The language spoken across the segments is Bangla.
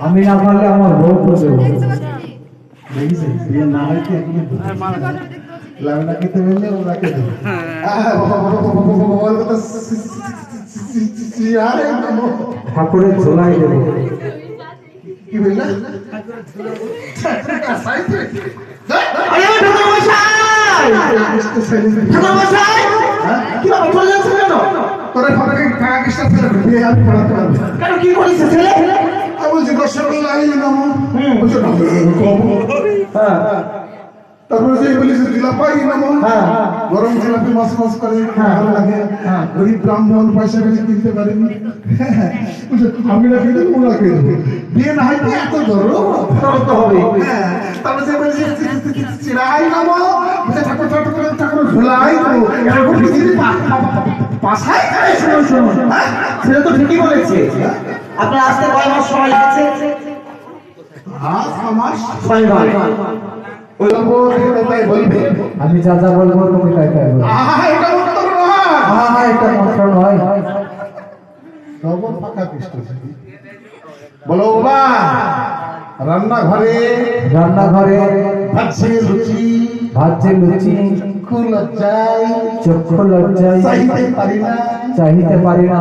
আমি না পারলে আমার বউ করবে ঠাকুরের ঝোলাই দেবো। কি বললা? কি করেছে ছেলে? বলছি তারপরে যে বলেছে জিলাপাই নামো, গরম জিলাপি মাছ মাছ করে ভালো লাগে, গরিব ব্রাহ্মণ পয়সা করে কিনতে পারেনি, আমি না কিনে তোমরা কিনে বিয়ে না হয় এত ধরো তো হবে। তারপরে যে বলেছে চিরাই নামো, ঠাকুর ঠাকুর ঠাকুর ঝোলাই পাশাই। ছেলে তো ঠিকই বলেছে। আপনার আসতে কয় মাস সময় লাগছে? আমি যা যা বলবো তুমি তাই তাই বলবো। এটা মন্ত্র নয়। বলো বাবা, রান্নাঘরে ভাজছে লুচি চক্ষু লজ্জায় চাহিতে পারি না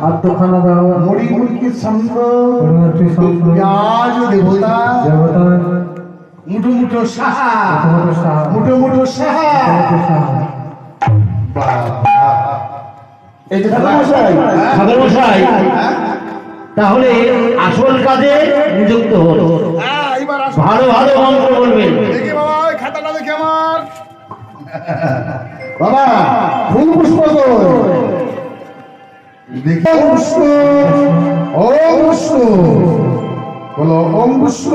আত্মখানা দাও মুড়ি মুড়কির সঙ্গ দেবতা মুঠো মুঠো সাহা তাহলে আসল কাজে নিযুক্ত হল। ভালো ভালো মন্ত্র বলবেন। দেখি বাবা ওই খাতাটা দেখি আমার বাবা ফুল পুষ্প দেখি পুষ্প বলো ওম পুষ্প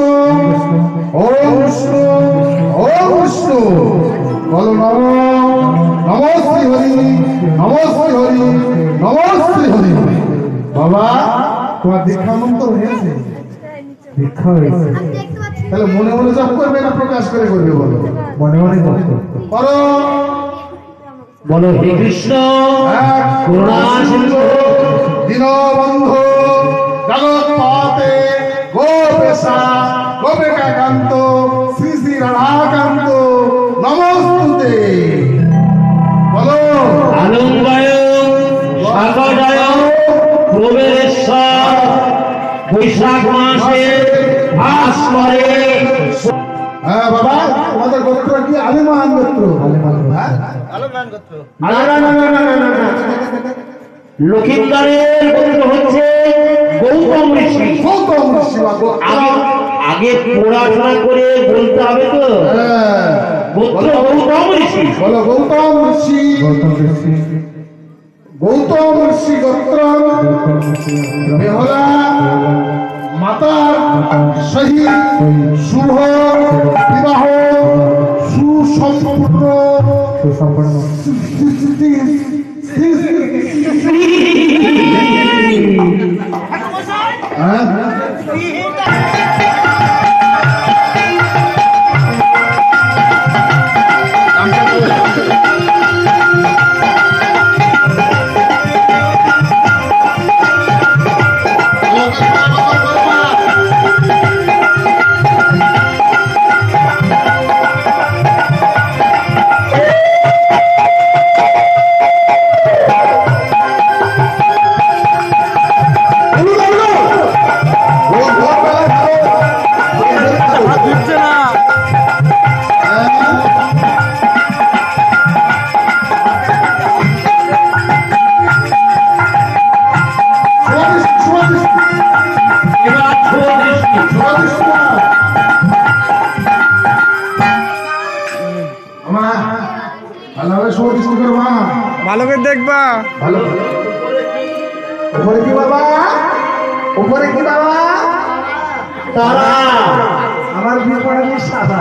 বলো নমস্তে হরি। বাবা তোমার দীক্ষা মন্ত্র হয়েছে? দীক্ষা হয়েছে। তাহলে মনে মনে জপ করবে না প্রকাশ করে করবে? বলো মনে মনে জপ করো। বলো হে কৃষ্ণ করুণা সিন্ধু দীনবন্ধু জগৎপতে গোপেশা গোপিকাকান্ত শ্রী শ্রী রাধাকান্ত নমস্তুতে। বলো আনন্দায় সাগরায় প্রবেশেশ্বর বৈশাখ মাসে ভাস করে। হ্যাঁ বাবা, তোমাদের গোত্র কি? আলিমান গোত্র। লক্ষিন্দারের গোত্র হচ্ছে গৌতম ঋষি। আগে পড়াশোনা করে বলতে হবে তো। গোত্র গৌতম ঋষি। বলো গৌতম ঋষি গোত্র বেহলা মাতার সহিত শুভ বিবাহ সুসম্পূর্ণ ভালো করে দেখবা। উপরে কি বাবা? তারা আমার বিয়ে পড়ালে সাদা।